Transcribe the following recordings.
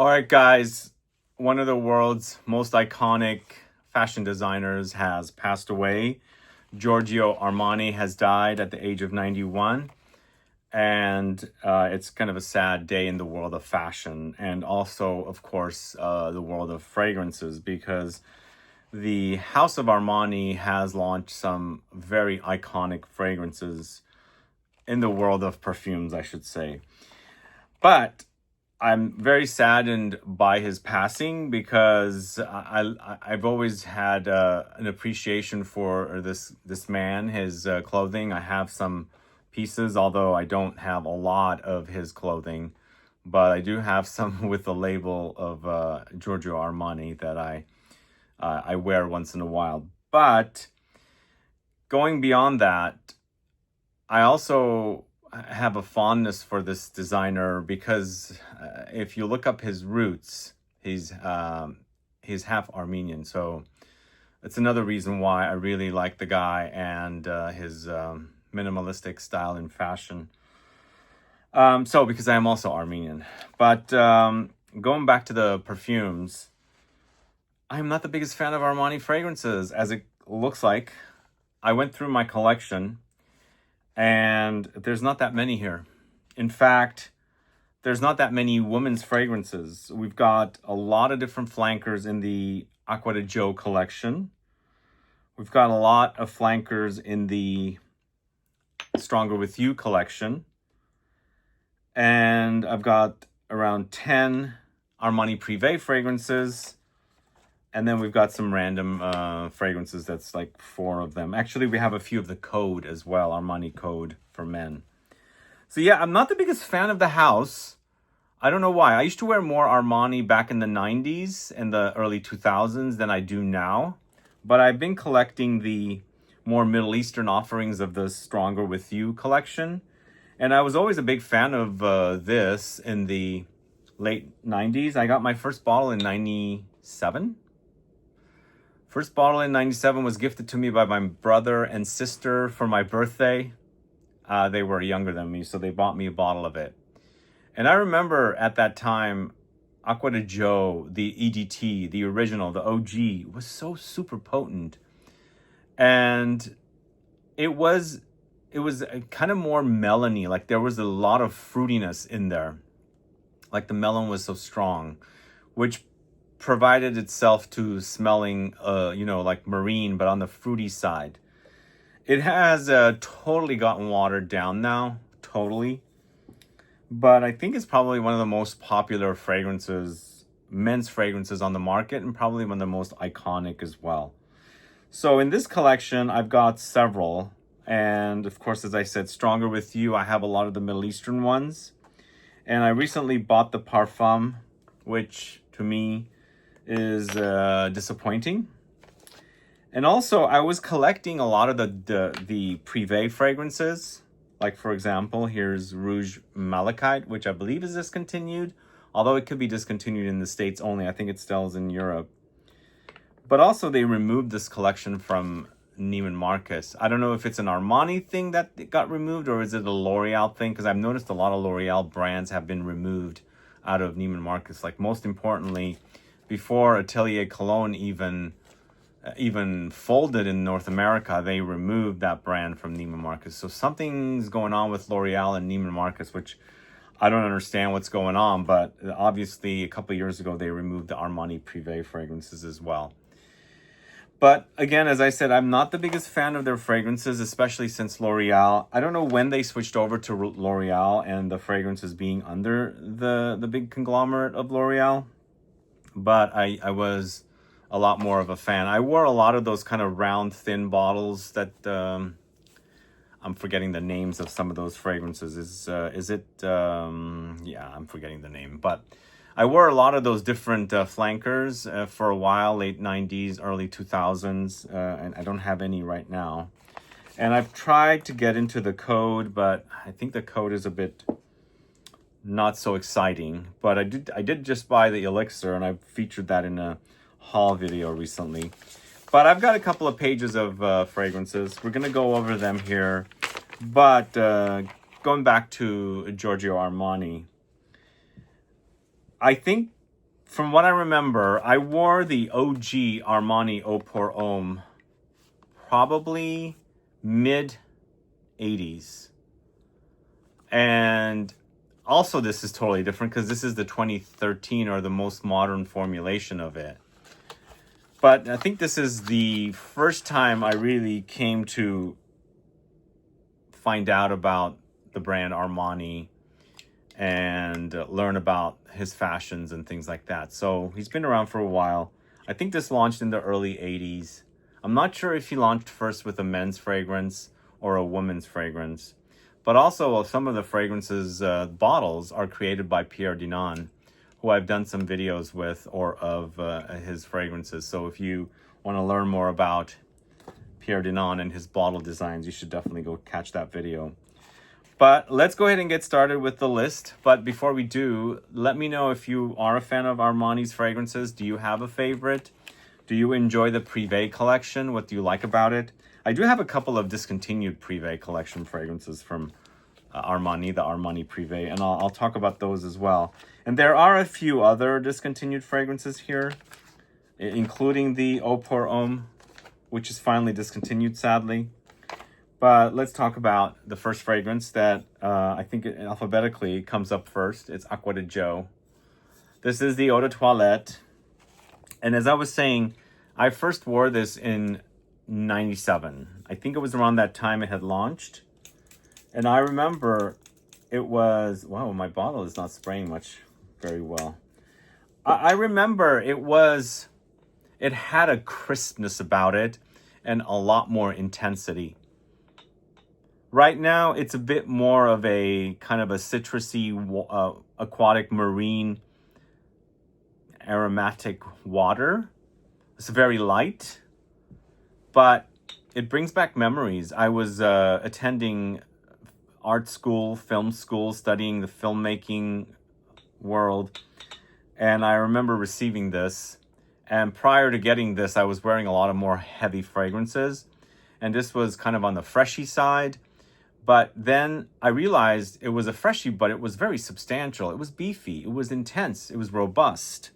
All right, guys, one of the world's most iconic fashion designers has passed away. Giorgio Armani has died at the age of 91. And it's kind of a sad day in the world of fashion and also, of course, the world of fragrances, because the House of Armani has launched some very iconic fragrances in the world of perfumes, I should say. But I'm very saddened by his passing because I've always had an appreciation for this man, his clothing. I have some pieces, although I don't have a lot of his clothing, but I do have some with the label of Giorgio Armani that I wear once in a while. But going beyond that, I also have a fondness for this designer because if you look up his roots, he's half Armenian. So it's another reason why I really like the guy and his minimalistic style in fashion. So because I am also Armenian. But going back to the perfumes, I'm not the biggest fan of Armani fragrances, as it looks like. I went through my collection and there's not that many here. In fact, there's not that many women's fragrances. We've got a lot of different flankers in the Acqua di Giò collection. We've got a lot of flankers in the Stronger With You collection. And I've got around 10 Armani Privé fragrances. And then we've got some random fragrances, that's like 4 of them. Actually, we have a few of the Code as well, Armani Code for men. So yeah, I'm not the biggest fan of the house. I don't know why. I used to wear more Armani back in the 90s and the early 2000s than I do now. But I've been collecting the more Middle Eastern offerings of the Stronger With You collection. And I was always a big fan of this in the late 90s. I got my first bottle in 97. First bottle in 97 was gifted to me by my brother and sister for my birthday. They were younger than me, so they bought me a bottle of it. And I remember at that time, Acqua di Giò, the EDT, the original, the OG, was so super potent. And it was kind of more melony, like there was a lot of fruitiness in there. Like the melon was so strong, which provided itself to smelling, like marine, but on the fruity side. It has totally gotten watered down now, totally. But I think it's probably one of the most popular fragrances, men's fragrances on the market, and probably one of the most iconic as well. So in this collection, I've got several. And of course, as I said, Stronger With You, I have a lot of the Middle Eastern ones. And I recently bought the Parfum, which to me is disappointing. And also, I was collecting a lot of the Privé fragrances. Like, for example, here's Rouge Malachite, which I believe is discontinued. Although it could be discontinued in the States only. I think it sells in Europe. But also, they removed this collection from Neiman Marcus. I don't know if it's an Armani thing that it got removed, or is it a L'Oreal thing? Because I've noticed a lot of L'Oreal brands have been removed out of Neiman Marcus. Like, most importantly, before Atelier Cologne even folded in North America, they removed that brand from Neiman Marcus. So something's going on with L'Oreal and Neiman Marcus, which I don't understand what's going on. But obviously, a couple of years ago, they removed the Armani Privé fragrances as well. But again, as I said, I'm not the biggest fan of their fragrances, especially since L'Oreal. I don't know when they switched over to L'Oreal and the fragrances being under the big conglomerate of L'Oreal. But I was a lot more of a fan. I wore a lot of those kind of round, thin bottles that I'm forgetting the names of some of those fragrances. I'm forgetting the name. But I wore a lot of those different flankers for a while, late 90s, early 2000s, and I don't have any right now. And I've tried to get into the Code, but I think the Code is a bit not so exciting. But I did just buy the Elixir, and I featured that in a haul video recently. But I've got a couple of pages of fragrances. We're going to go over them here. But going back to Giorgio Armani, I think from what I remember, I wore the OG Armani Eau pour Homme probably mid-80s. And also this is totally different because this is the 2013 or the most modern formulation of it. But I think this is the first time I really came to find out about the brand Armani and learn about his fashions and things like that. So he's been around for a while. I think this launched in the early 80s. I'm not sure if he launched first with a men's fragrance or a woman's fragrance. But also some of the fragrances, bottles are created by Pierre Dinan, who I've done some videos with or of his fragrances. So if you want to learn more about Pierre Dinan and his bottle designs, you should definitely go catch that video. But let's go ahead and get started with the list. But before we do, let me know if you are a fan of Armani's fragrances. Do you have a favorite? Do you enjoy the Privé collection? What do you like about it? I do have a couple of discontinued Privé collection fragrances from Armani, the Armani Privé, and I'll talk about those as well. And there are a few other discontinued fragrances here, including the Eau pour Homme, which is finally discontinued, sadly. But let's talk about the first fragrance that I think alphabetically comes up first. It's Acqua di Giò. This is the Eau de Toilette. And as I was saying, I first wore this in 97. I think it was around that time it had launched. And I remember it was, wow, my bottle is not spraying much very well. I remember it had a crispness about it and a lot more intensity. Right now, it's a bit more of a kind of a citrusy, aquatic, marine, aromatic water. It's very light, but it brings back memories. I was attending art school, film school, studying the filmmaking world, and I remember receiving this. And prior to getting this, I was wearing a lot of more heavy fragrances, and this was kind of on the freshy side. But then I realized it was a freshie, but it was very substantial. It was beefy. It was intense. It was robust.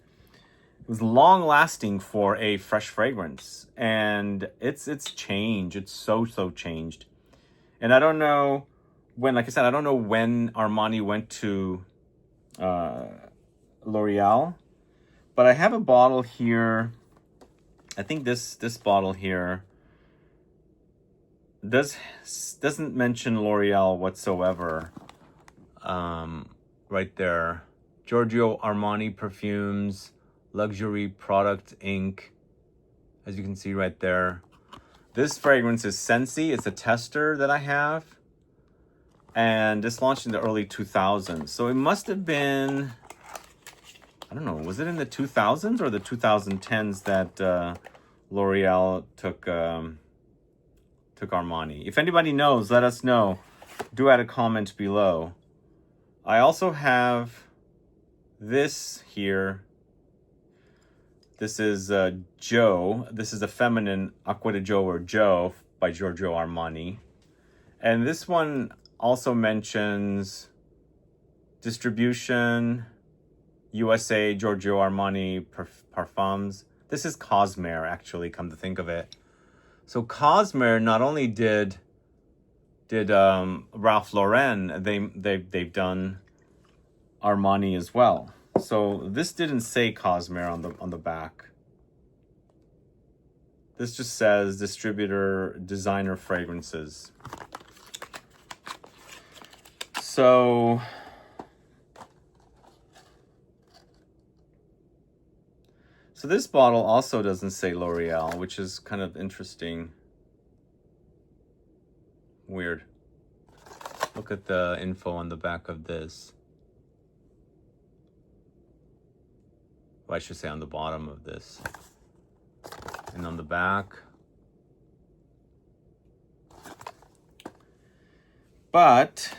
It was long-lasting for a fresh fragrance. And it's changed. It's so changed. And I don't know when, like I said, I don't know when Armani went to L'Oreal. But I have a bottle here. I think this bottle here doesn't mention L'Oreal whatsoever. Right there. Giorgio Armani Perfumes, Luxury Product Inc. As you can see right there. This fragrance is Sensi. It's a tester that I have. And this launched in the early 2000s. So it must have been, I don't know, was it in the 2000s or the 2010s that L'Oreal took Armani? If anybody knows, let us know. Do add a comment below. I also have this here. This is Giò. This is a feminine Acqua di Giò or Giò by Giorgio Armani. And this one also mentions distribution, USA, Giorgio Armani Parfums. This is Cosmere, actually, come to think of it. So Cosmere not only did Ralph Lauren, they've done Armani as well. So this didn't say Cosmere on the back. This just says distributor, designer fragrances. So this bottle also doesn't say L'Oreal, which is kind of interesting. Weird. Look at the info on the back of this. Well, I should say on the bottom of this. And on the back. But,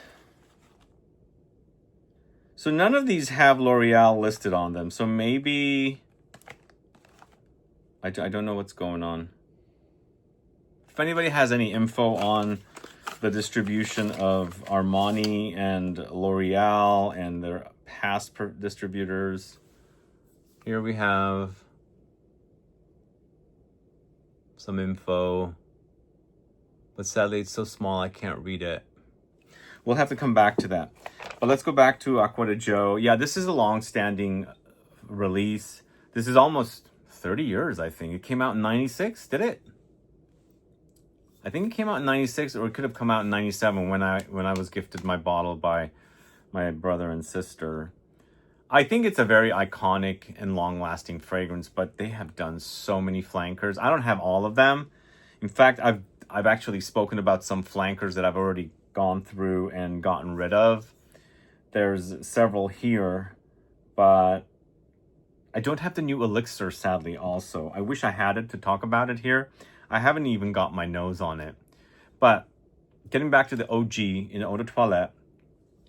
so none of these have L'Oreal listed on them. So maybe, I don't know what's going on. If anybody has any info on the distribution of Armani and L'Oreal and their past distributors, Here we have some info, but sadly it's so small I can't read it. We'll have to come back to that. But let's go back to Acqua di Giò. Yeah, this is a long-standing release. This is almost 30 years, I think. It came out in 96, did it? I think it came out in 96, or it could have come out in 97 when I was gifted my bottle by my brother and sister. I think it's a very iconic and long-lasting fragrance, but they have done so many flankers. I don't have all of them. In fact, I've actually spoken about some flankers that I've already gone through and gotten rid of. There's several here, but I don't have the new Elixir, sadly, also. I wish I had it to talk about it here. I haven't even got my nose on it. But getting back to the OG in Eau de Toilette,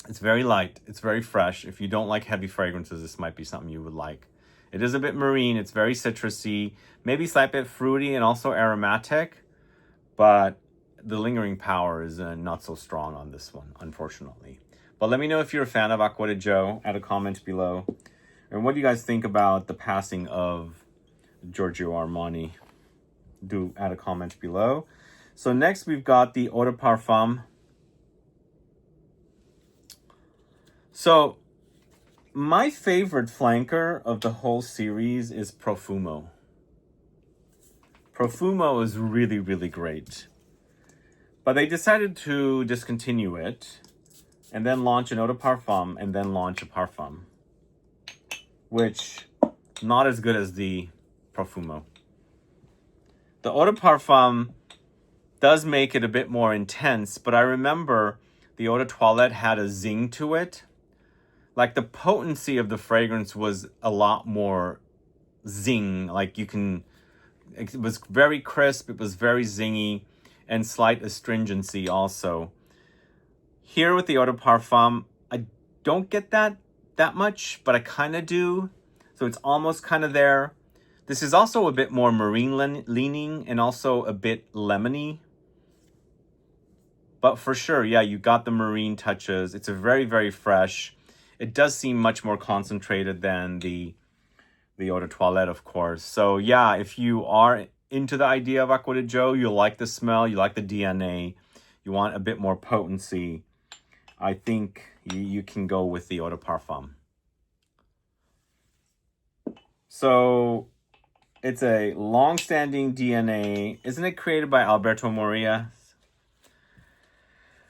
it's very light. It's very fresh. If you don't like heavy fragrances, this might be something you would like. It is a bit marine. It's very citrusy, maybe slightly bit fruity and also aromatic. But the lingering power is not so strong on this one, unfortunately. But let me know if you're a fan of Acqua di Giò. Add a comment below. And what do you guys think about the passing of Giorgio Armani? Do add a comment below. So next we've got the Eau de Parfum. So my favorite flanker of the whole series is Profumo. Profumo is really, really great. But they decided to discontinue it and then launch an Eau de Parfum and then launch a Parfum, which not as good as the Profumo. The Eau de Parfum does make it a bit more intense, but I remember the Eau de Toilette had a zing to it. Like the potency of the fragrance was a lot more zing. Like it was very crisp, it was very zingy, and slight astringency also. Here with the Eau de Parfum, I don't get that much, but I kind of do. So it's almost kind of there. This is also a bit more marine leaning and also a bit lemony. But for sure, yeah, you got the marine touches. It's a very, very fresh. It does seem much more concentrated than the Eau de Toilette, of course. So yeah, if you are into the idea of Acqua di Giò, you like the smell, you like the DNA, you want a bit more potency, I think you can go with the Eau de Parfum. So it's a long-standing DNA. Isn't it created by Alberto Morillas?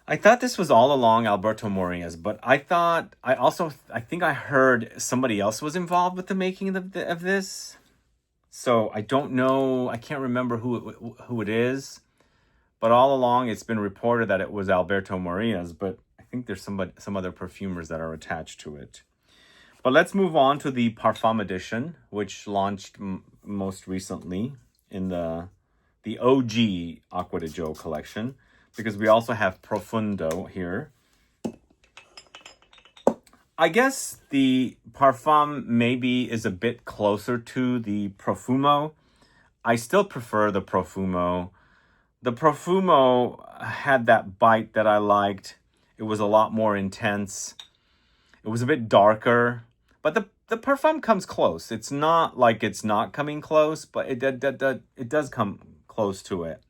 I thought this was all along Alberto Morillas, but I think I heard somebody else was involved with the making of this. So I don't know, I can't remember who it is, but all along it's been reported that it was Alberto Morillas, but I think there's some other perfumers that are attached to it. But let's move on to the Parfum edition, which launched most recently in the OG Acqua di Giò collection, because we also have Profondo here. I guess the Parfum maybe is a bit closer to the Profumo. I still prefer the Profumo. The Profumo had that bite that I liked. It was a lot more intense. It was a bit darker. But the Parfum comes close. It's not like it's not coming close, but it does come close to it.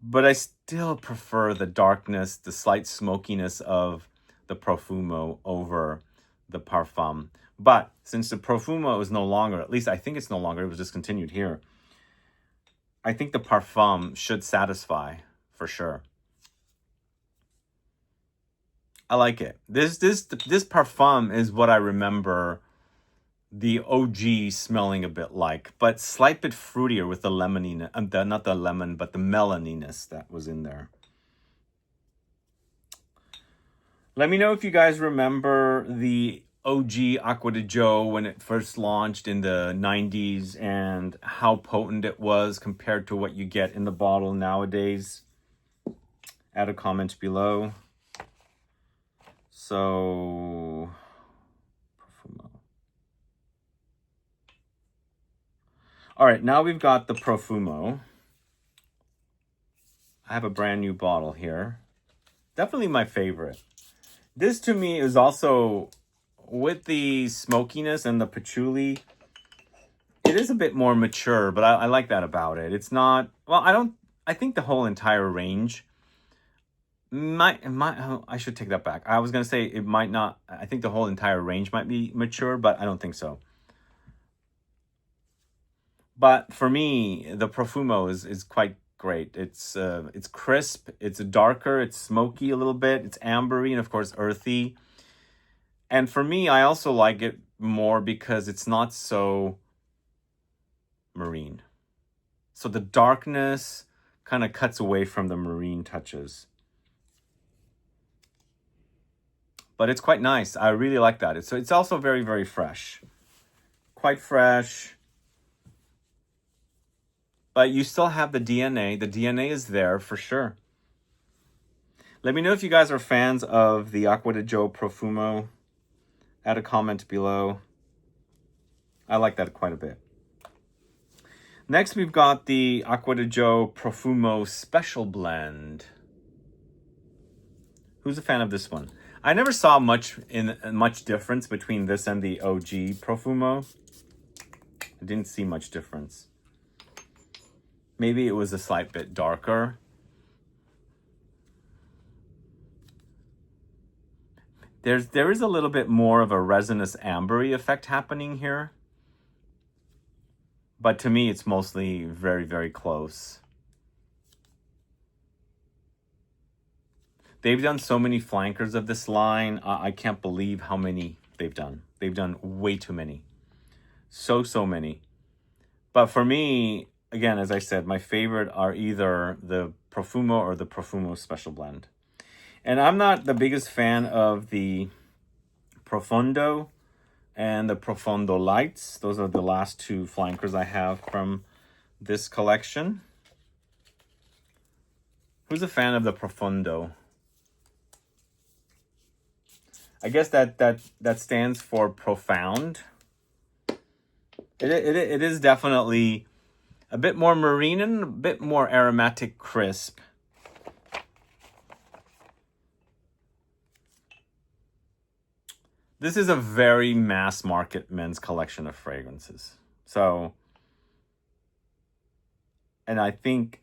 But I still prefer the darkness, the slight smokiness of the Profumo over the Parfum. But since the Profumo is no longer, at least I think it's no longer, it was discontinued here, I think the Parfum should satisfy for sure. I like it. This Parfum is what I remember the OG smelling a bit like, but slight bit fruitier with the lemoniness, not the lemon, but the meloniness that was in there. Let me know if you guys remember the OG Acqua di Giò when it first launched in the 90s and how potent it was compared to what you get in the bottle nowadays. Add a comment below. So, Profumo. All right, now we've got the Profumo. I have a brand new bottle here. Definitely my favorite. This to me is also with the smokiness and the patchouli, it is a bit more mature, but I like that about it. It's not, well, I think the whole entire range I should take that back. I was going to say it might not, I think the whole entire range might be mature, but I don't think so. But for me, the Profumo is quite great. It's crisp, it's darker, it's smoky a little bit, it's ambery, and of course earthy. And for me, I also like it more because it's not so marine. So the darkness kind of cuts away from the marine touches. But it's quite nice. I really like that. It's also very, very fresh. Quite fresh. But you still have the DNA. The DNA is there for sure. Let me know if you guys are fans of the Acqua di Giò Profumo. Add a comment below. I like that quite a bit. Next, we've got the Acqua di Giò Profumo Special Blend. Who's a fan of this one? I never saw much difference between this and the OG Profumo. I didn't see much difference. Maybe it was a slight bit darker. There is a little bit more of a resinous ambery effect happening here. But to me, it's mostly very, very close. They've done so many flankers of this line. I can't believe how many they've done. They've done way too many. So many. But for me, again, as I said, my favorite are either the Profumo or the Profumo Special Blend. And I'm not the biggest fan of the Profondo and the Profondo Lights. Those are the last two flankers I have from this collection. Who's a fan of the Profondo? I guess that stands for profound. It is definitely a bit more marine and a bit more aromatic crisp. This is a very mass market men's collection of fragrances. So, and I think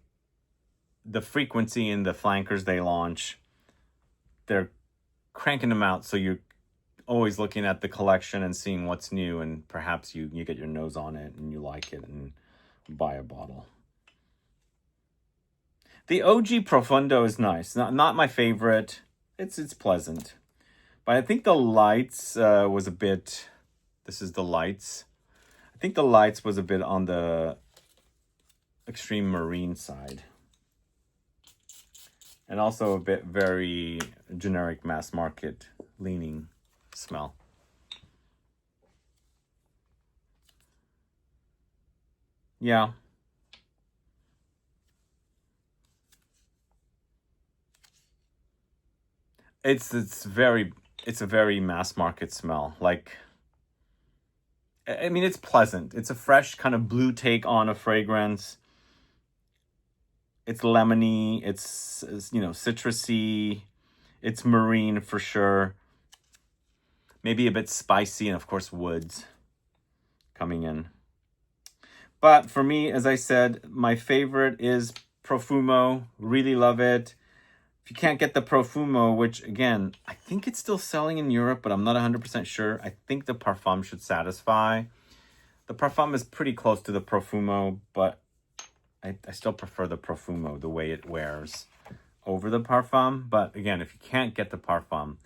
the frequency in the flankers they launch, they're cranking them out, so you're always looking at the collection and seeing what's new, and perhaps you get your nose on it and you like it and buy a bottle. The OG Profondo is nice. Not my favorite. It's pleasant. But I think the Lights was a bit... This is the Lights. I think the Lights was a bit on the extreme marine side. And also a bit very generic mass market leaning smell. Yeah. It's a very mass market smell. Like, I mean, it's pleasant. It's a fresh kind of blue take on a fragrance. It's lemony, it's citrusy, it's marine for sure. Maybe a bit spicy, and of course woods coming in. But for me, as I said, my favorite is Profumo. Really love it. If you can't get the Profumo, which again, I think it's still selling in Europe, but I'm not 100% sure. I think the Parfum should satisfy. The Parfum is pretty close to the Profumo, but I still prefer the Profumo, the way it wears, over the Parfum. But again, if you can't get the Parfum,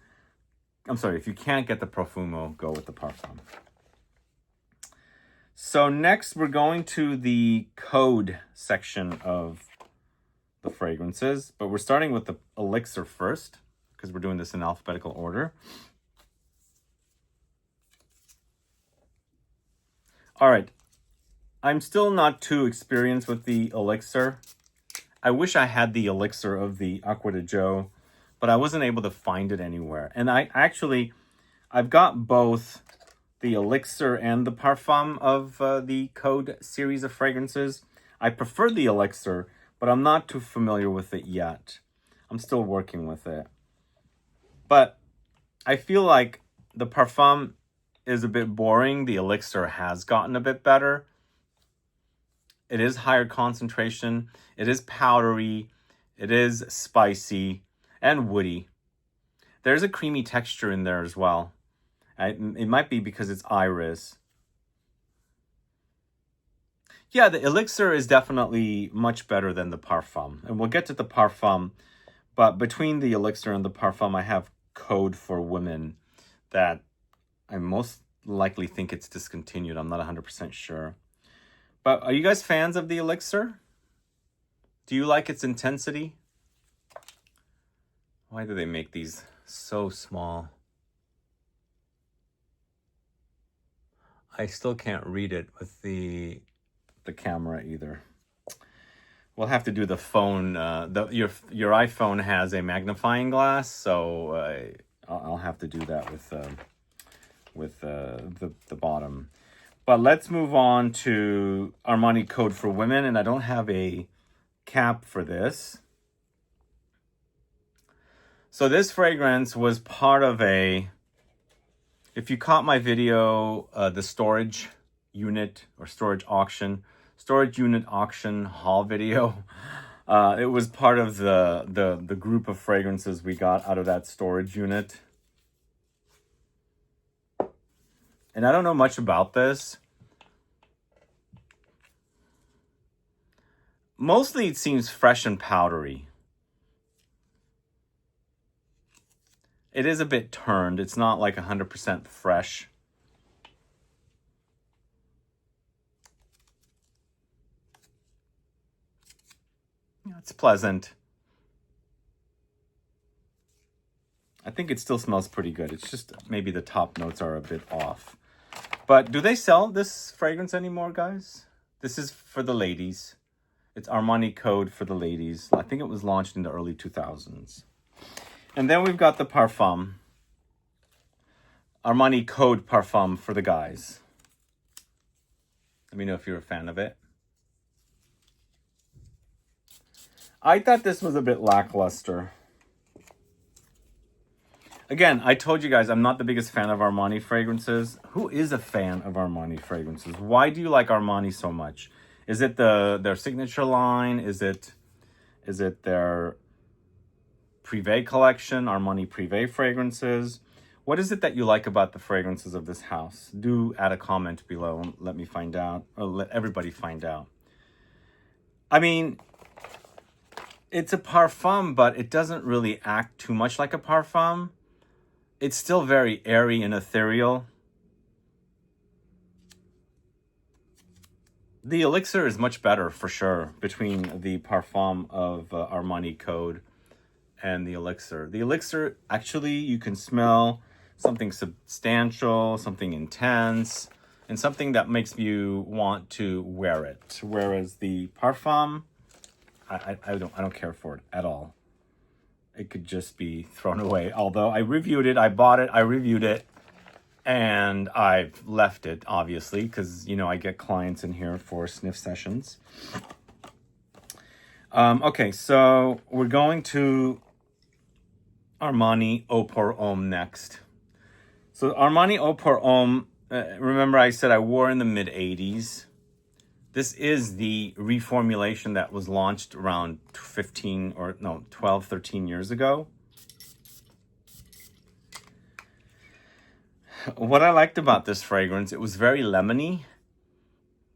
if you can't get the Profumo, go with the Parfum. So next, we're going to the code section of the fragrances, but we're starting with the Elixir first, because we're doing this in alphabetical order. All right. I'm still not too experienced with the Elixir. I wish I had the Elixir of the Acqua di Giò, but I wasn't able to find it anywhere. And I've got both the Elixir and the Parfum of the Code series of fragrances. I prefer the Elixir, but I'm not too familiar with it yet. I'm still working with it. But I feel like the Parfum is a bit boring. The Elixir has gotten a bit better. It is higher concentration. It is powdery. It is spicy and woody. There's a creamy texture in there as well. It might be because it's iris. Yeah, the Elixir is definitely much better than the Parfum. And we'll get to the Parfum. But between the Elixir and the Parfum, I have code for women that I most likely think it's discontinued. I'm not 100% sure. But are you guys fans of the Elixir? Do you like its intensity? Why do they make these so small? I still can't read it with the camera either. We'll have to do the phone. Your iPhone has a magnifying glass, so I'll have to do that with the bottom. But let's move on to Armani Code for Women, and I don't have a cap for this. So this fragrance was part of a, if you caught my video, the storage unit or storage unit auction haul video, it was part of the group of fragrances we got out of that storage unit. And I don't know much about this. Mostly it seems fresh and powdery. It is a bit turned. It's not like 100% fresh. It's pleasant. I think it still smells pretty good. It's just maybe the top notes are a bit off. But do they sell this fragrance anymore, guys? This is for the ladies. It's Armani Code for the ladies. I think it was launched in the early 2000s. And then we've got the Parfum. Armani Code Parfum for the guys. Let me know if you're a fan of it. I thought this was a bit lackluster. Again, I told you guys I'm not the biggest fan of Armani fragrances. Who is a fan of Armani fragrances? Why do you like Armani so much? Is it their signature line? Is it their Privé collection, Armani Privé fragrances? What is it that you like about the fragrances of this house? Do add a comment below and let me find out, or let everybody find out. I mean, it's a parfum, but it doesn't really act too much like a parfum. It's still very airy and ethereal. The Elixir is much better, for sure, between the Parfum of Armani Code and the Elixir. The Elixir, actually, you can smell something substantial, something intense, and something that makes you want to wear it. Whereas the Parfum, I don't care for it at all. It could just be thrown away. Although I reviewed it, I bought it, I reviewed it, and I've left it, obviously, because, you know, I get clients in here for sniff sessions. Okay, so we're going to Armani Eau pour Homme next. So Armani Eau pour Homme, remember I said I wore in the mid-80s. This is the reformulation that was launched around 12, 13 years ago. What I liked about this fragrance, it was very lemony,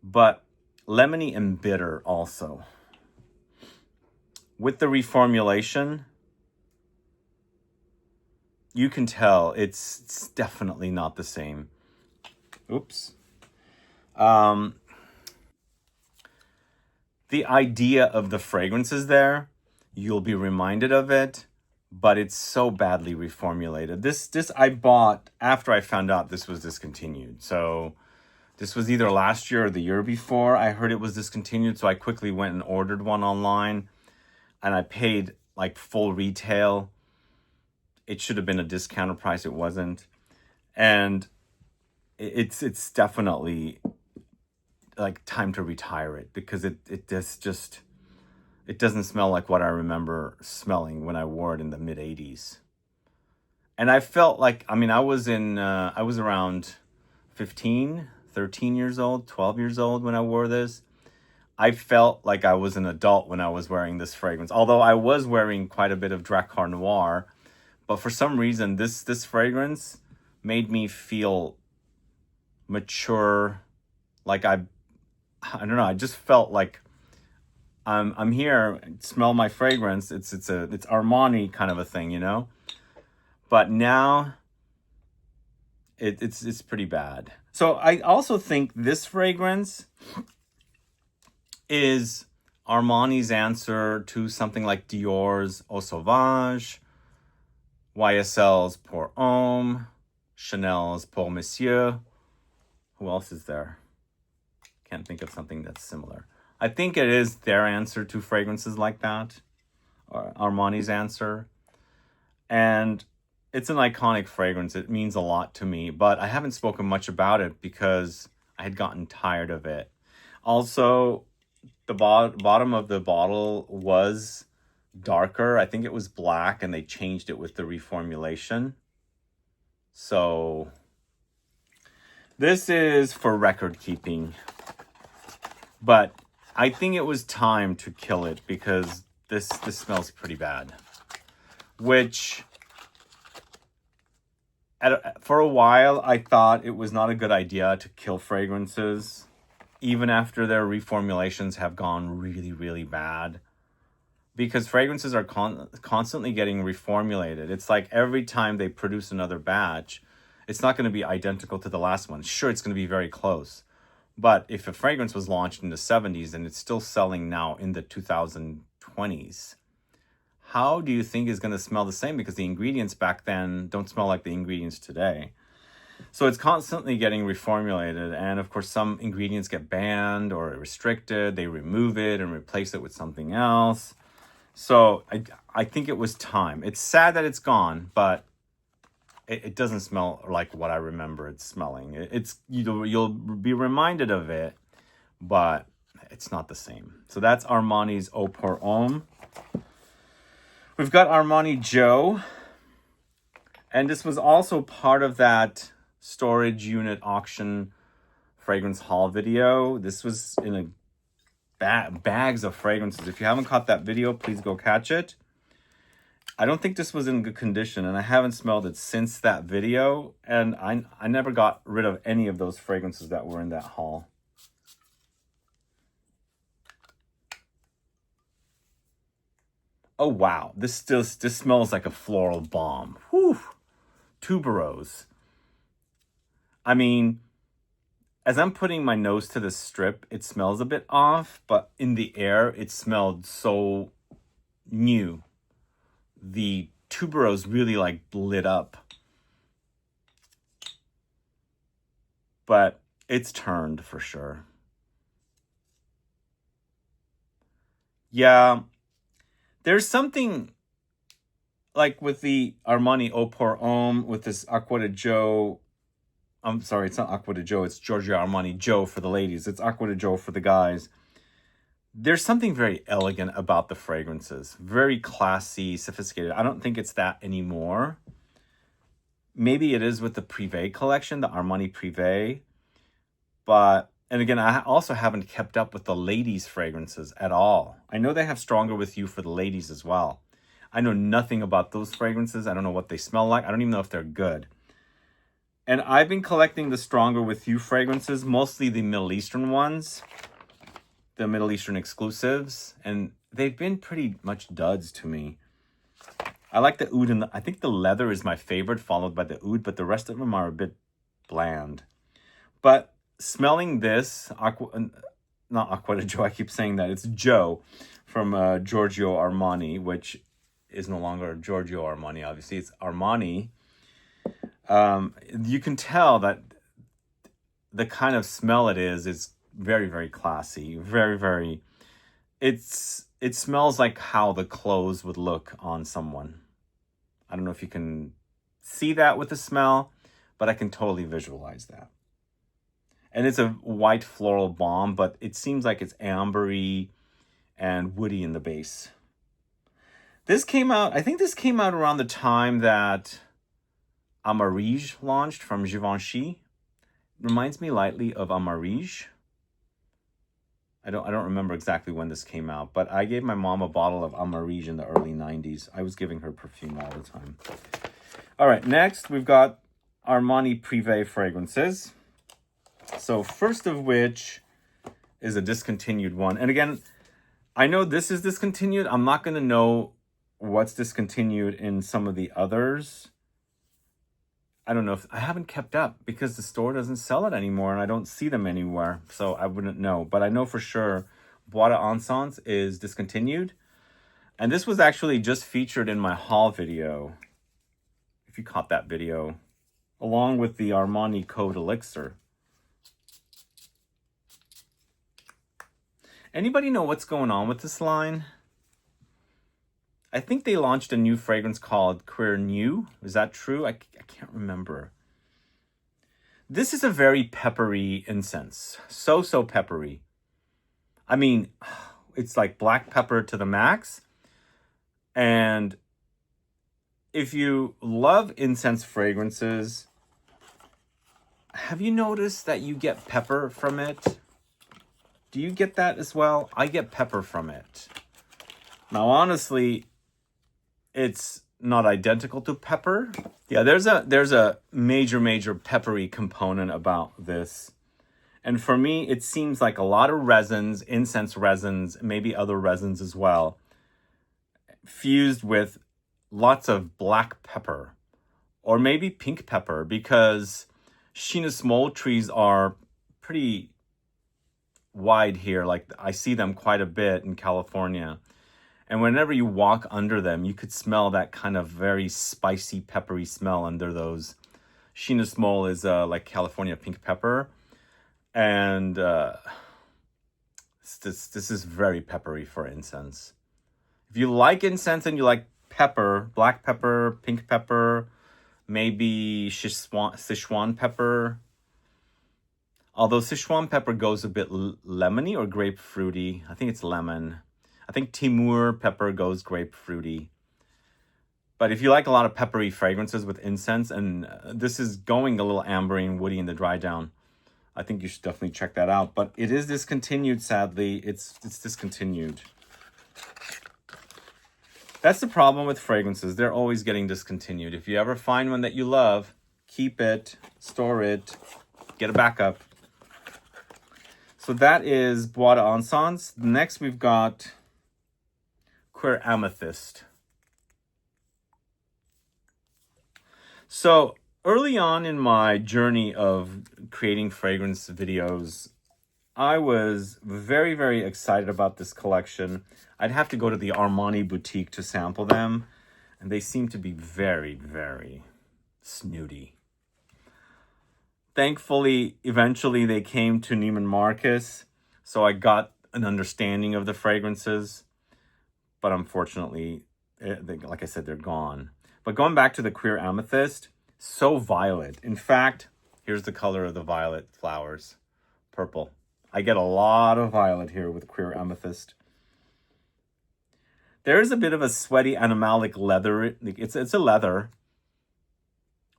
but lemony and bitter also. With the reformulation, you can tell it's definitely not the same. Oops. The idea of the fragrance is there. You'll be reminded of it, but it's so badly reformulated. This I bought after I found out this was discontinued. So this was either last year or the year before. I heard it was discontinued, so I quickly went and ordered one online, and I paid like full retail. It should have been a discounted price. It wasn't. And it's definitely like time to retire it, because it doesn't smell like what I remember smelling when I wore it in the mid-80s. And I felt like, I mean, I was around 15, 13 years old, 12 years old when I wore this. I felt like I was an adult when I was wearing this fragrance, although I was wearing quite a bit of Drakkar Noir. But for some reason, this fragrance made me feel mature. Like I don't know. I just felt like I'm here. Smell my fragrance. It's Armani kind of a thing, you know. But now it's pretty bad. So I also think this fragrance is Armani's answer to something like Dior's Eau Sauvage, YSL's Pour Homme, Chanel's Pour Monsieur. Who else is there? Can't think of something that's similar. I think it is their answer to fragrances like that, or Armani's answer. And it's an iconic fragrance. It means a lot to me, but I haven't spoken much about it because I had gotten tired of it. Also, the bottom of the bottle was darker. I think it was black, and they changed it with the reformulation. So this is for record keeping. But I think it was time to kill it because this smells pretty bad. Which, for a while, I thought it was not a good idea to kill fragrances, even after their reformulations have gone really, really bad. Because fragrances are constantly getting reformulated. It's like every time they produce another batch, it's not going to be identical to the last one. Sure, it's going to be very close. But if a fragrance was launched in the 70s and it's still selling now in the 2020s, how do you think it's going to smell the same? Because the ingredients back then don't smell like the ingredients today. So it's constantly getting reformulated. And of course, some ingredients get banned or restricted. They remove it and replace it with something else. So I think it was time. It's sad that it's gone, but it doesn't smell like what I remember it smelling. You'll be reminded of it, but it's not the same. So that's Armani's Eau pour Homme. We've got Armani Giò. And this was also part of that storage unit auction fragrance haul video. This was in a bags of fragrances. If you haven't caught that video, please go catch it. I don't think this was in good condition, and I haven't smelled it since that video, and I never got rid of any of those fragrances that were in that haul. Oh wow, this smells like a floral bomb. Whew. Tuberose. I mean, as I'm putting my nose to the strip, it smells a bit off, but in the air, it smelled so new. The tuberose really like lit up. But it's turned for sure. Yeah, there's something like with the Armani Eau pour Homme, with this Acqua di Giò. I'm sorry, it's not Acqua di Giò, it's Giorgio Armani Giò for the ladies. It's Acqua di Giò for the guys. There's something very elegant about the fragrances. Very classy, sophisticated. I don't think it's that anymore. Maybe it is with the Privé collection, the Armani Privé. But, and again, I also haven't kept up with the ladies' fragrances at all. I know they have Stronger With You for the ladies as well. I know nothing about those fragrances. I don't know what they smell like. I don't even know if they're good. And I've been collecting the Stronger With You fragrances, mostly the Middle Eastern ones, the Middle Eastern exclusives, and they've been pretty much duds to me. I like the oud, and I think the leather is my favorite, followed by the oud, but the rest of them are a bit bland. But smelling this, not Acqua di Giò, I keep saying that, it's Giò from Giorgio Armani, which is no longer Giorgio Armani, obviously, it's Armani. You can tell that the kind of smell it is very, very classy. Very, very... It smells like how the clothes would look on someone. I don't know if you can see that with the smell, but I can totally visualize that. And it's a white floral bomb, but it seems like it's ambery and woody in the base. This came out, I think this came out around the time that Amarige launched from Givenchy. Reminds me lightly of Amarige. I don't remember exactly when this came out, but I gave my mom a bottle of Amarige in the early 90s. I was giving her perfume all the time. All right, next we've got Armani Privé fragrances. So first of which is a discontinued one. And again, I know this is discontinued. I'm not going to know what's discontinued in some of the others. I don't know if I haven't kept up because the store doesn't sell it anymore and I don't see them anywhere. So I wouldn't know, but I know for sure Bois d'Encens is discontinued. And this was actually just featured in my haul video. If you caught that video, along with the Armani Code Elixir. Anybody know what's going on with this line? I think they launched a new fragrance called Cuir New. Is that true? I can't remember. This is a very peppery incense. So peppery. I mean, it's like black pepper to the max. And if you love incense fragrances, have you noticed that you get pepper from it? Do you get that as well? I get pepper from it. Now, honestly, it's not identical to pepper. Yeah, there's a major peppery component about this. And for me, it seems like a lot of resins, incense resins, maybe other resins as well, fused with lots of black pepper or maybe pink pepper, because China small trees are pretty wide here. Like I see them quite a bit in California. And whenever you walk under them, you could smell that kind of very spicy, peppery smell under those. China small is like California pink pepper. And this is very peppery for incense. If you like incense and you like pepper, black pepper, pink pepper, maybe Sichuan pepper. Although Sichuan pepper goes a bit lemony or grapefruity. I think it's lemon. I think Timur pepper goes grapefruity. But if you like a lot of peppery fragrances with incense, and this is going a little ambery and woody in the dry down, I think you should definitely check that out. But it is discontinued, sadly. It's discontinued. That's the problem with fragrances. They're always getting discontinued. If you ever find one that you love, keep it, store it, get a backup. So that is Bois d'Encens. Next we've got Cuir Amethyste. So early on in my journey of creating fragrance videos, I was very excited about this collection. I'd have to go to the Armani boutique to sample them, and they seem to be very snooty. Thankfully, eventually they came to Neiman Marcus, so I got an understanding of the fragrances. But unfortunately, like I said, they're gone. But going back to the Cuir Amethyste, so violet. In fact, here's the color of the violet flowers. Purple. I get a lot of violet here with Cuir Amethyste. There is a bit of a sweaty animalic leather. It's a leather.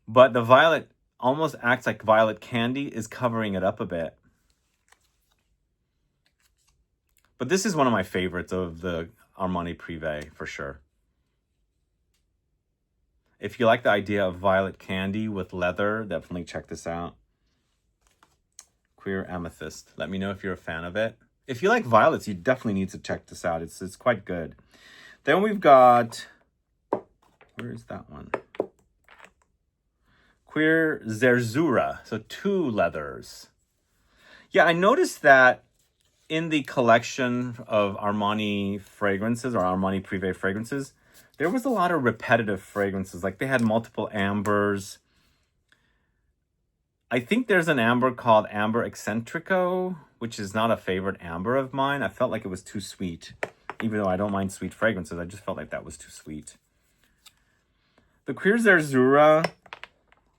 But the violet almost acts like violet candy is covering it up a bit. But this is one of my favorites of the Armani Privé, for sure. If you like the idea of violet candy with leather, definitely check this out. Cuir Amethyste. Let me know if you're a fan of it. If you like violets, you definitely need to check this out. It's quite good. Then we've got, where is that one? Cuir Zerzura. So 2 leathers. Yeah, I noticed that in the collection of Armani fragrances or Armani Privé fragrances, there was a lot of repetitive fragrances. Like they had multiple ambers. I think there's an amber called Amber Eccentrico, which is not a favorite amber of mine. I felt like it was too sweet. Even though I don't mind sweet fragrances, I just felt like that was too sweet. The Cuir Zerzura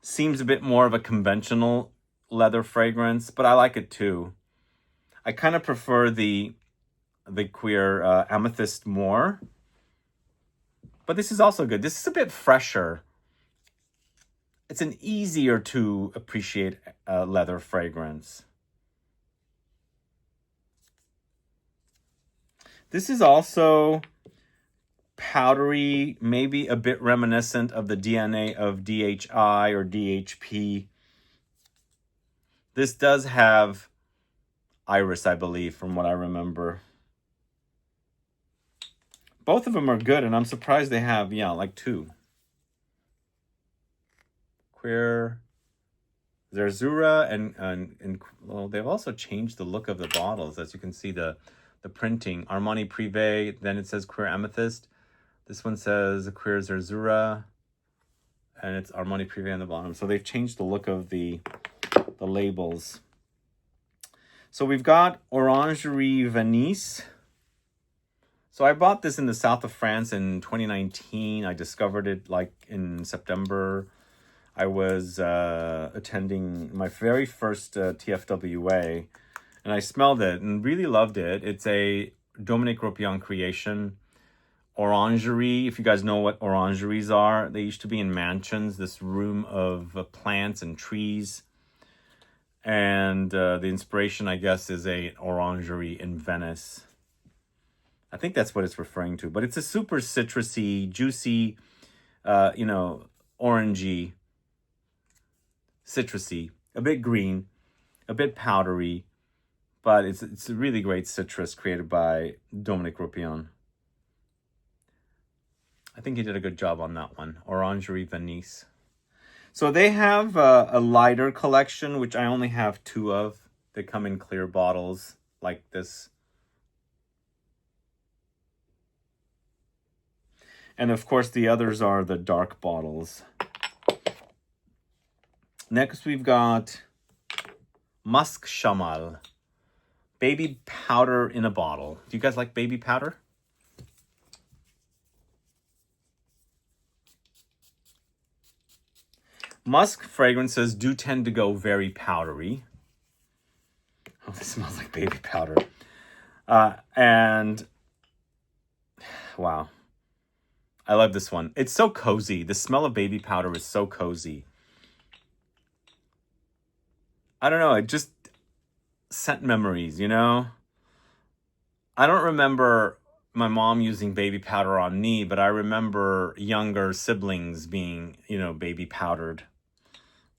seems a bit more of a conventional leather fragrance, but I like it too. I kind of prefer the Cuir Amethyste more. But this is also good. This is a bit fresher. it's an easier to appreciate leather fragrance. This is also powdery, maybe a bit reminiscent of the DNA of DHI or DHP. This does have iris, I believe, from what I remember. Both of them are good, and I'm surprised they have, yeah, like 2. Cuir, Zerzura, and well, they've also changed the look of the bottles, as you can see the printing. Armani Privé, then it says Cuir Amethyst. This one says Cuir Zerzura, and it's Armani Privé on the bottom. So they've changed the look of the labels. So we've got Orangerie Venise. So I bought this in the south of France in 2019. I discovered it like in September. I was attending my very first TFWA, and I smelled it and really loved it. It's a Dominique Ropion creation. Orangerie, if you guys know what orangeries are, they used to be in mansions, this room of plants and trees. And the inspiration, I guess, is a orangerie in Venice. I think that's what it's referring to. But it's a super citrusy, juicy, orangey, citrusy, a bit green, a bit powdery. But it's a really great citrus created by Dominique Ropion. I think he did a good job on that one. Orangerie Venise. So they have a lighter collection, which I only have 2 of. They come in clear bottles like this. And of course, the others are the dark bottles. Next, we've got Musc Shamal. Baby powder in a bottle. Do you guys like baby powder? Musk fragrances do tend to go very powdery. Oh, this smells like baby powder. And wow. I love this one. It's so cozy. The smell of baby powder is so cozy. I don't know. It just sent memories, you know? I don't remember my mom using baby powder on me, but I remember younger siblings being, baby powdered.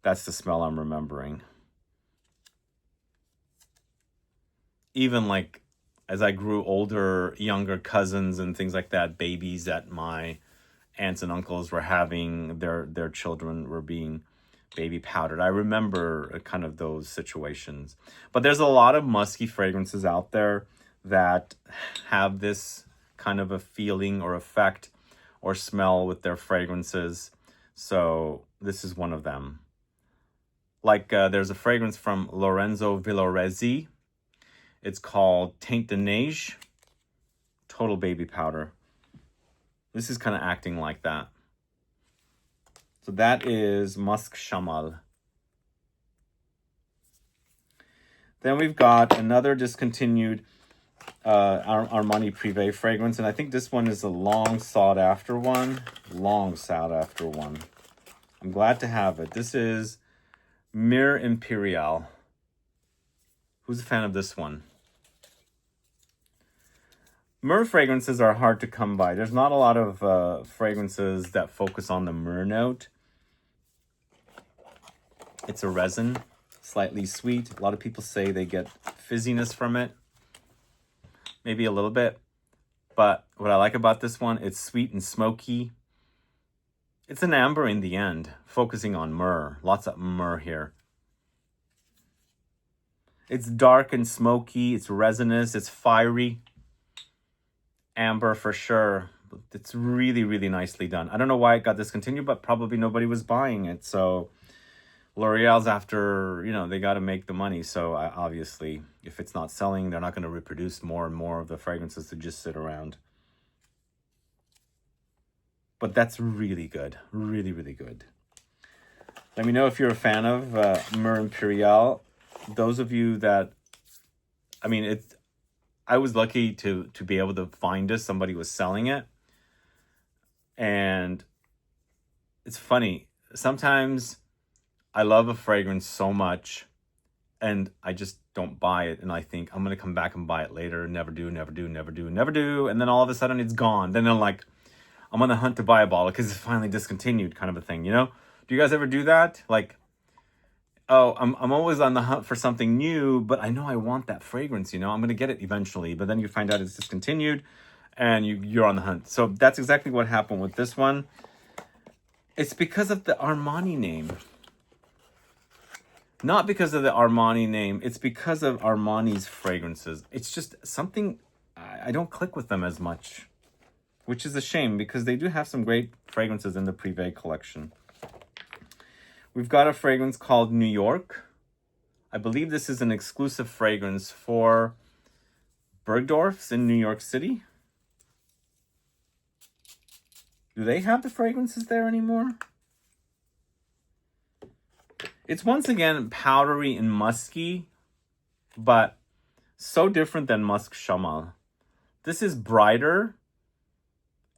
That's the smell I'm remembering. Even like as I grew older, younger cousins and things like that, babies that my aunts and uncles were having, their children were being baby powdered. I remember kind of those situations. But there's a lot of musky fragrances out there that have this kind of a feeling or effect or smell with their fragrances. So this is one of them. Like there's a fragrance from Lorenzo Villoresi. It's called Teint de Neige. Total baby powder. This is kind of acting like that. So that is Musc Shamal. Then we've got another discontinued Armani Privé fragrance. And I think this one is a long sought after one. Long sought after one. I'm glad to have it. This is Myrrhe Imperiale. Who's a fan of this one? Myrrhe fragrances are hard to come by. There's not a lot of fragrances that focus on the myrrhe note. It's a resin, slightly sweet. A lot of people say they get fizziness from it. Maybe a little bit. But what I like about this one, it's sweet and smoky. It's an amber in the end, focusing on myrrhe. Lots of myrrhe here. It's dark and smoky. It's resinous. It's fiery. Amber for sure. It's really, really nicely done. I don't know why it got discontinued, but probably nobody was buying it. So L'Oreal's after, they got to make the money. So obviously, if it's not selling, they're not going to reproduce more and more of the fragrances to just sit around. But that's really good. Really, really good. Let me know if you're a fan of Myrrhe Imperiale. Those of you that, I was lucky to be able to find this. Somebody was selling it. And it's funny. Sometimes I love a fragrance so much and I just don't buy it. And I think I'm going to come back and buy it later. Never do, never do, never do, never do. And then all of a sudden it's gone. Then I'm like, I'm on the hunt to buy a bottle because it's finally discontinued, kind of a thing, you know? Do you guys ever do that? Like, oh, I'm always on the hunt for something new, but I know I want that fragrance, you know? I'm going to get it eventually. But then you find out it's discontinued and you're on the hunt. So that's exactly what happened with this one. It's because of the Armani name. Not because of the Armani name. It's because of Armani's fragrances. It's just something, I don't click with them as much, which is a shame because they do have some great fragrances in the Privé collection. We've got a fragrance called New York. I believe this is an exclusive fragrance for Bergdorf's in New York City. Do they have the fragrances there anymore? It's once again powdery and musky, but so different than Musc Shamal. This is brighter,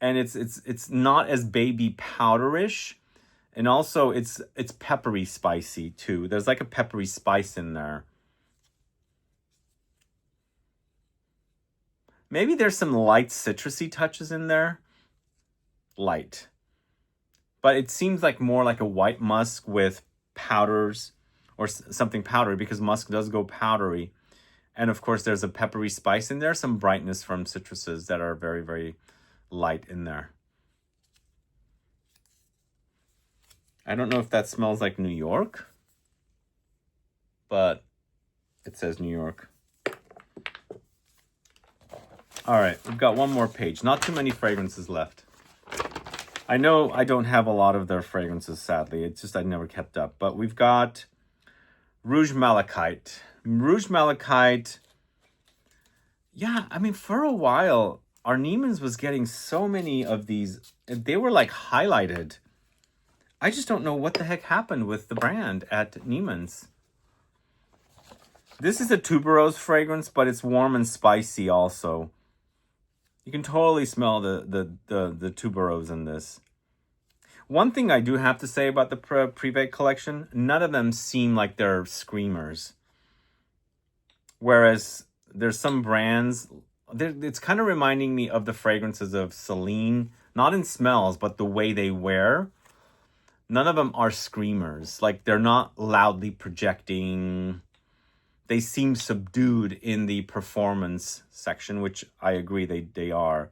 and it's not as baby powderish, and also it's peppery spicy too. There's like a peppery spice in there. Maybe there's some light citrusy touches in there. Light. But it seems like more like a white musk with powders or something powdery because musk does go powdery. And of course, there's a peppery spice in there, some brightness from citruses that are very, very light in there. I don't know if that smells like New York, but it says New York. All right, we've got one more page. Not too many fragrances left. I know I don't have a lot of their fragrances, sadly. It's just I never kept up. But we've got Rouge Malachite. Rouge Malachite. Yeah, I mean, for a while, our Neiman's was getting so many of these. They were like highlighted. I just don't know what the heck happened with the brand at Neiman's. This is a tuberose fragrance, but it's warm and spicy also. You can totally smell the tuberose in this. One thing I do have to say about the Privé collection, none of them seem like they're screamers. Whereas there's some brands, it's kind of reminding me of the fragrances of Celine, not in smells, but the way they wear. None of them are screamers. Like, they're not loudly projecting. They seem subdued in the performance section, which I agree they are.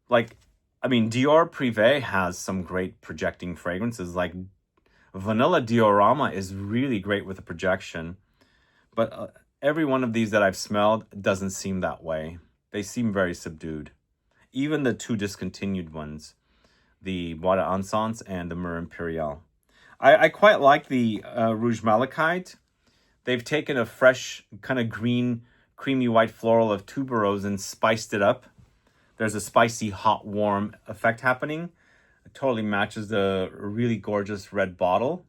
Like, I mean, Dior Privé has some great projecting fragrances. Like, Vanilla Diorama is really great with the projection. But every one of these that I've smelled doesn't seem that way. They seem very subdued. Even the two discontinued ones, the Bois d'Encens and the Myrrhe Imperiale. I quite like the Rouge Malachite. They've taken a fresh, kind of green, creamy white floral of tuberose and spiced it up. There's a spicy, hot, warm effect happening. It totally matches the really gorgeous red bottle.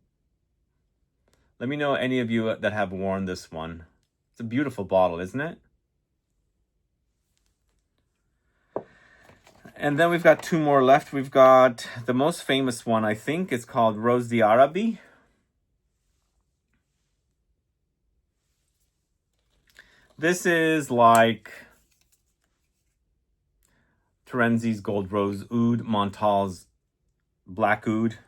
Let me know any of you that have worn this one. It's a beautiful bottle, isn't it? And then we've got two more left. We've got the most famous one, I think. It's called Rose d'Arabie. This is like Terenzi's Gold Rose Oud, Montal's Black Oud,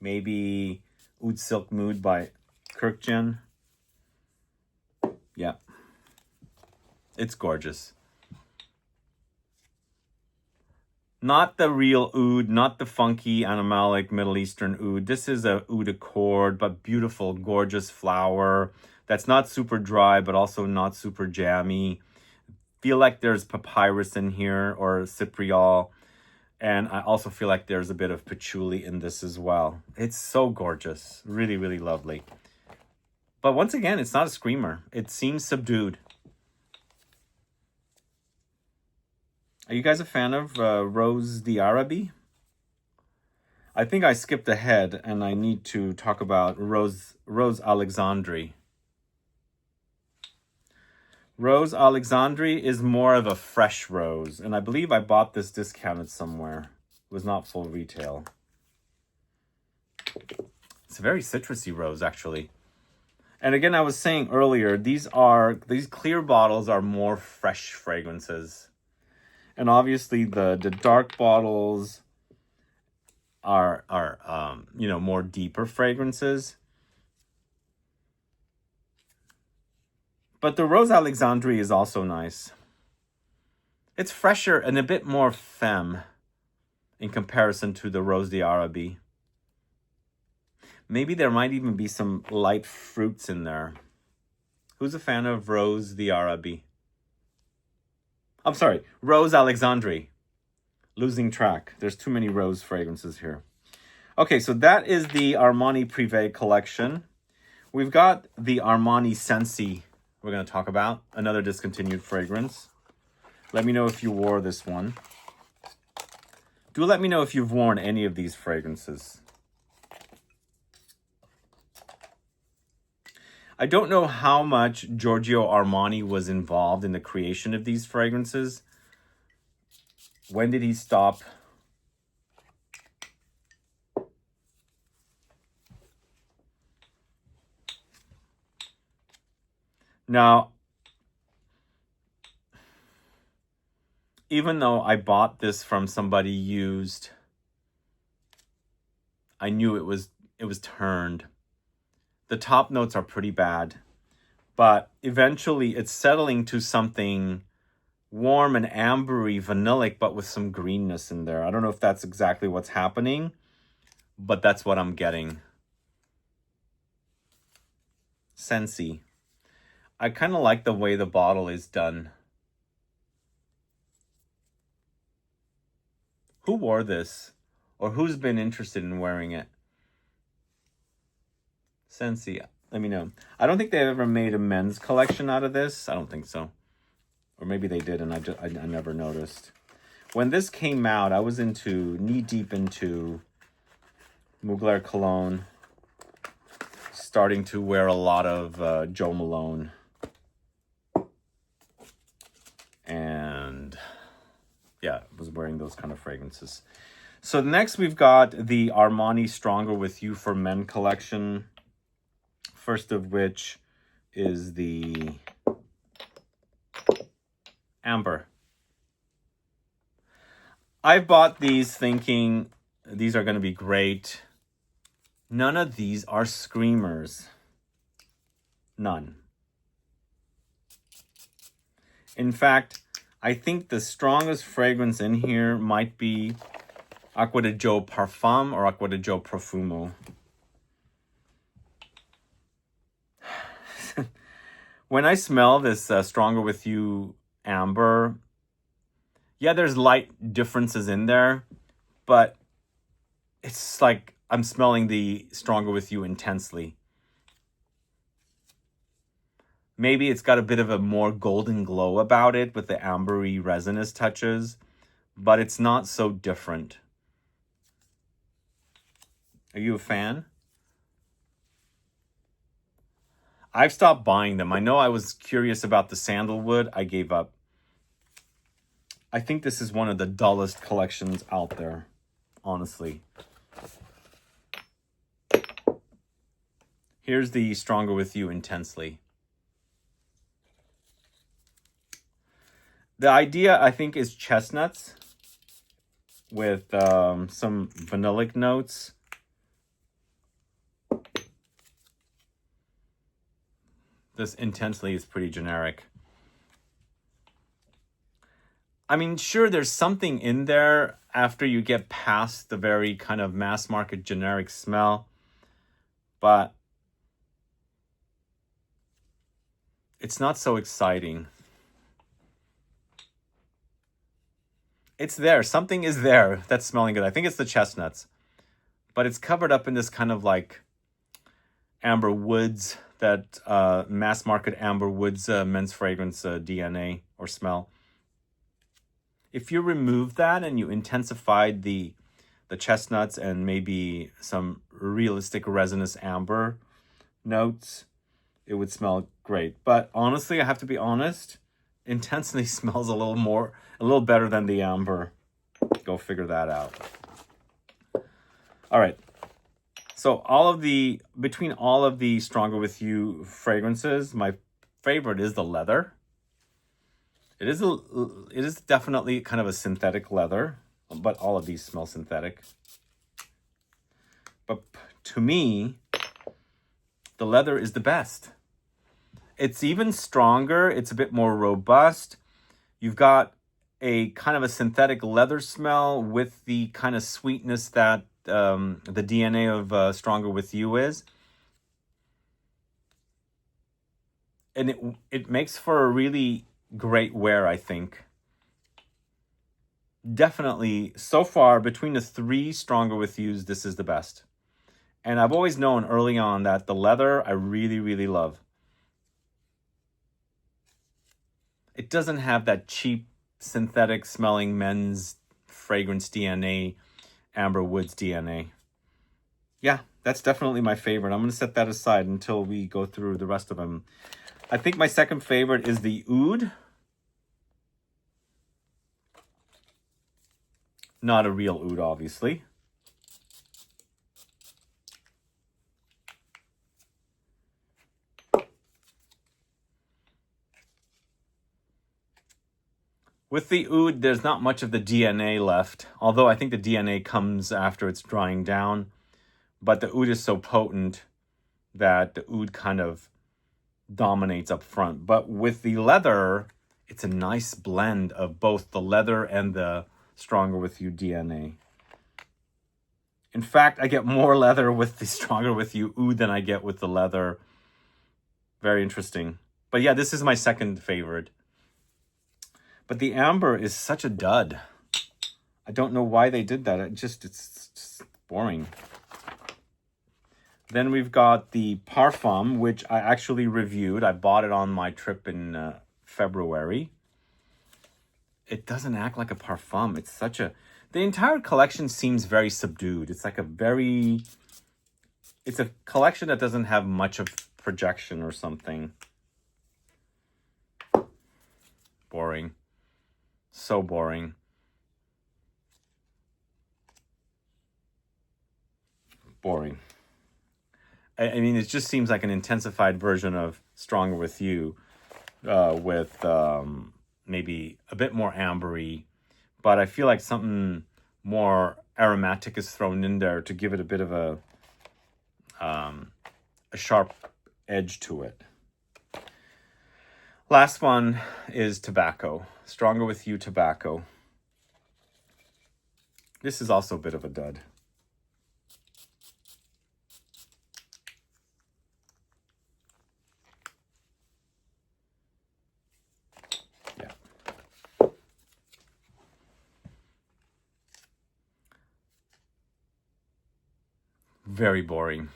maybe Oud Silk Mood by Kirkjan. Yeah. It's gorgeous. Not the real oud, not the funky, animalic, Middle Eastern oud. This is a oud accord, but beautiful, gorgeous flower that's not super dry, but also not super jammy. Feel like there's papyrus in here, or cypriol. And I also feel like there's a bit of patchouli in this as well. It's so gorgeous. Really, really lovely. But once again, it's not a screamer. It seems subdued. Are you guys a fan of Rose d'Arabie? I think I skipped ahead and I need to talk about Rose Alexandrie. Rose Alexandrie is more of a fresh rose. And I believe I bought this discounted somewhere. It was not full retail. It's a very citrusy rose, actually. And again, I was saying earlier, these clear bottles are more fresh fragrances. And obviously the dark bottles are you know, more deeper fragrances. But the Rose Alexandrie is also nice. It's fresher and a bit more femme in comparison to the Rose d'Arabie. Maybe there might even be some light fruits in there. Who's a fan of Rose d'Arabie? I'm sorry, Rose Alexandrie. Losing track. There's too many rose fragrances here. Okay, so that is the Armani Privé collection. We've got the Armani Sensi we're going to talk about. Another discontinued fragrance. Let me know if you wore this one. Do let me know if you've worn any of these fragrances. I don't know how much Giorgio Armani was involved in the creation of these fragrances. When did he stop? Now, even though I bought this from somebody used, I knew it was turned. The top notes are pretty bad, but eventually it's settling to something warm and ambery, vanillic, but with some greenness in there. I don't know if that's exactly what's happening, but that's what I'm getting. Sensi. I kind of like the way the bottle is done. Who wore this? Or who's been interested in wearing it? Sensi, let me know. I don't think they ever made a men's collection out of this. I don't think so. Or maybe they did and I never noticed. When this came out, I was knee-deep into Mugler cologne. Starting to wear a lot of Jo Malone. And yeah, I was wearing those kind of fragrances. So next we've got the Armani Stronger With You for Men collection. First of which is the Amber. I bought these thinking these are going to be great. None of these are screamers. None. In fact, I think the strongest fragrance in here might be Acqua di Giò Parfum or Acqua di Giò Profumo. When I smell this Stronger With You Amber, yeah, there's light differences in there, but it's like I'm smelling the Stronger With You intensely. Maybe it's got a bit of a more golden glow about it with the ambery resinous touches, but it's not so different. Are you a fan? I've stopped buying them. I know I was curious about the sandalwood. I gave up. I think this is one of the dullest collections out there, honestly. Here's the Stronger With You Intensely. The idea, I think, is chestnuts with some vanillic notes. This Intensely is pretty generic. I mean, sure, there's something in there after you get past the very kind of mass market generic smell, but it's not so exciting. It's there. Something is there that's smelling good. I think it's the chestnuts, but it's covered up in this kind of like amber woods, that mass market amber woods men's fragrance DNA or smell. If you remove that and you intensified the chestnuts and maybe some realistic resinous amber notes, it would smell great. But honestly, I have to be honest, Intensely smells a little better than the amber. Go figure that out. All right. So between all of the Stronger With You fragrances, my favorite is the leather. It is definitely kind of a synthetic leather, but all of these smell synthetic. But to me, the leather is the best. It's even stronger. It's a bit more robust. You've got a kind of a synthetic leather smell with the kind of sweetness that the DNA of Stronger With You is. And it makes for a really great wear, I think. Definitely, so far, between the 3 Stronger With Yous, this is the best. And I've always known early on that the leather I really, really love. It doesn't have that cheap, synthetic smelling men's fragrance DNA, Amber Woods DNA. Yeah, that's definitely my favorite. I'm going to set that aside until we go through the rest of them. I think my second favorite is the Oud. Not a real Oud, obviously. With the Oud, there's not much of the DNA left, although I think the DNA comes after it's drying down. But the Oud is so potent that the Oud kind of dominates up front. But with the leather, it's a nice blend of both the leather and the Stronger With You DNA. In fact, I get more leather with the Stronger With You Oud than I get with the leather. Very interesting. But yeah, this is my second favorite. But the amber is such a dud. I don't know why they did that. It's just boring. Then we've got the Parfum, which I actually reviewed. I bought it on my trip in February. It doesn't act like a Parfum. It's such a... The entire collection seems very subdued. It's like it's a collection that doesn't have much of projection or something. Boring. So boring. Boring. I mean, it just seems like an intensified version of Stronger With You with maybe a bit more ambery. But I feel like something more aromatic is thrown in there to give it a bit of a sharp edge to it. Last one is tobacco. Stronger With You tobacco. This is also a bit of a dud. Yeah. Very boring.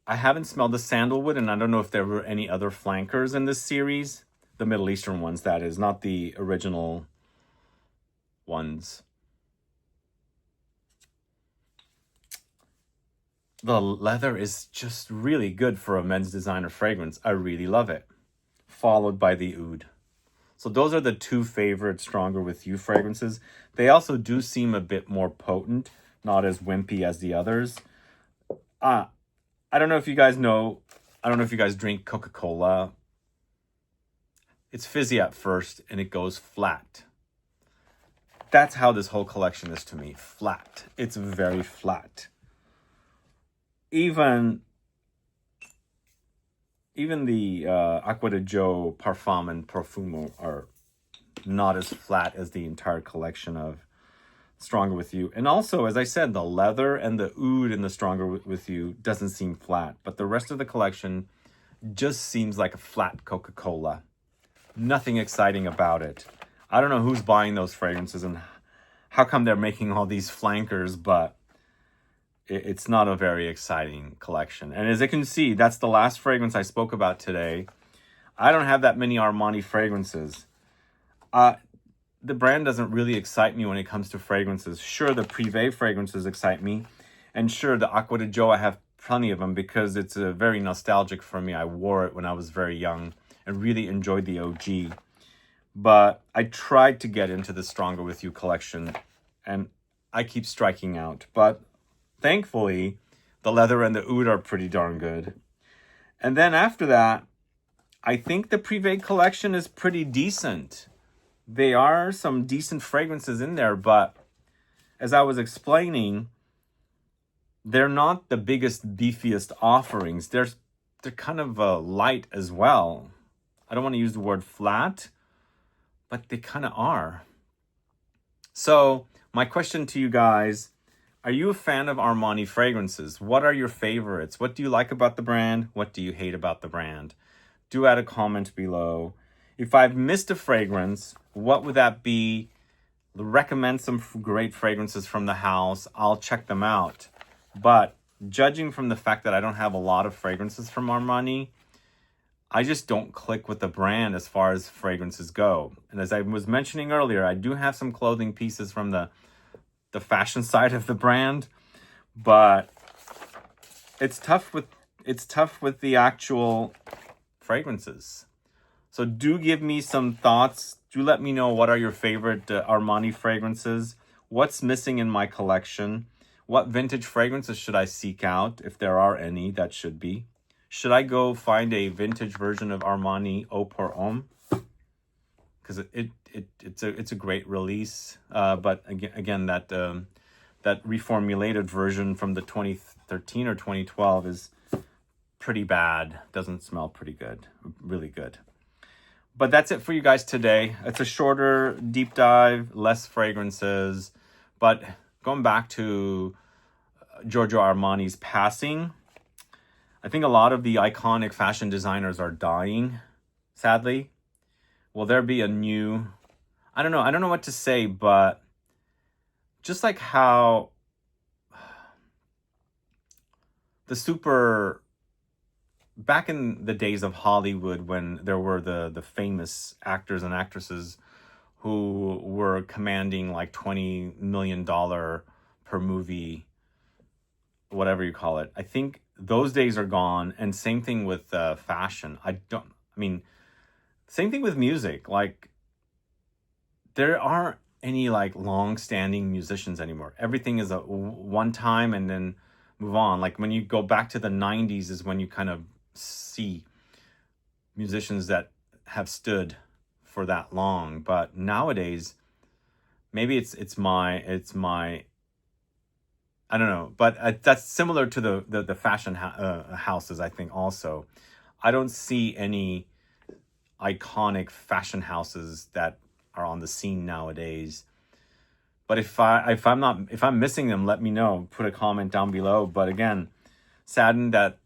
I haven't smelled the sandalwood, and I don't know if there were any other flankers in this series. The Middle Eastern ones, that is, not the original ones. The leather is just really good for a men's designer fragrance. I really love it. Followed by the Oud. So those are the 2 favorite Stronger With You fragrances. They also do seem a bit more potent, not as wimpy as the others. I don't know if you guys know, I don't know if you guys drink Coca-Cola. It's fizzy at first and it goes flat. That's how this whole collection is to me. Flat. It's very flat. Even the Acqua di Giò, Parfum, and Profumo are not as flat as the entire collection of Stronger With You. And also, as I said, the leather and the Oud in the Stronger With You doesn't seem flat. But the rest of the collection just seems like a flat Coca-Cola. Nothing exciting about it. I don't know who's buying those fragrances and how come they're making all these flankers, but it's not a very exciting collection. And as you can see, that's the last fragrance I spoke about today. I don't have that many Armani fragrances. The brand doesn't really excite me when it comes to fragrances. Sure, the Privé fragrances excite me. And sure, the Acqua di Giò, I have plenty of them because it's very nostalgic for me. I wore it when I was very young and really enjoyed the OG. But I tried to get into the Stronger With You collection, and I keep striking out. But thankfully, the leather and the oud are pretty darn good. And then after that, I think the Privé collection is pretty decent. There are some decent fragrances in there, but as I was explaining, they're not the biggest, beefiest offerings. They're kind of light as well. I don't want to use the word flat, but they kind of are. So my question to you guys, are you a fan of Armani fragrances? What are your favorites? What do you like about the brand? What do you hate about the brand? Do add a comment below. If I've missed a fragrance, what would that be? Recommend some great fragrances from the house. I'll check them out. But judging from the fact that I don't have a lot of fragrances from Armani, I just don't click with the brand as far as fragrances go. And as I was mentioning earlier, I do have some clothing pieces from the fashion side of the brand, but it's tough with the actual fragrances. So do give me some thoughts. Do let me know what are your favorite Armani fragrances. What's missing in my collection? What vintage fragrances should I seek out, if there are any? That should be. Should I go find a vintage version of Armani Eau pour Homme? Because it's a great release. But again that reformulated version from the 2013 or 2012 is pretty bad. Doesn't smell pretty good. Really good. But that's it for you guys today. It's a shorter deep dive, less fragrances. But going back to Giorgio Armani's passing, I think a lot of the iconic fashion designers are dying, sadly. Will there be a new... I don't know what to say, but just like how the super... Back in the days of Hollywood, when there were the famous actors and actresses who were commanding like $20 million per movie, whatever you call it, I think those days are gone. And same thing with fashion. Same thing with music. Like, there aren't any like long-standing musicians anymore. Everything is a one time and then move on. Like when you go back to the 90s is when you kind of see musicians that have stood for that long. But nowadays, maybe it's my I don't know, but that's similar to the fashion houses. I think also I don't see any iconic fashion houses that are on the scene nowadays. But if I'm missing them, let me know. Put a comment down below. But again, saddened that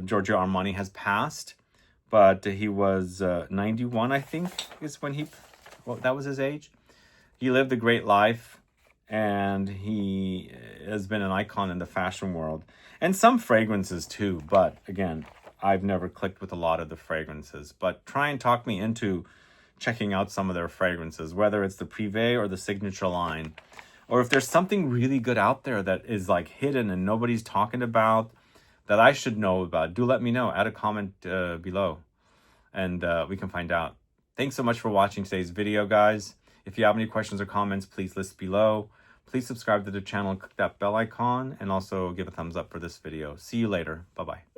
Giorgio Armani has passed, but he was 91, I think, is when that was his age. He lived a great life, and he has been an icon in the fashion world, and some fragrances too. But again, I've never clicked with a lot of the fragrances. But try and talk me into checking out some of their fragrances, whether it's the Privé or the signature line. Or if there's something really good out there that is like hidden and nobody's talking about that I should know about, do let me know. Add a comment below and we can find out. Thanks so much for watching today's video, guys. If you have any questions or comments, please list below. Please subscribe to the channel and click that bell icon, and also give a thumbs up for this video. See you later. Bye-bye.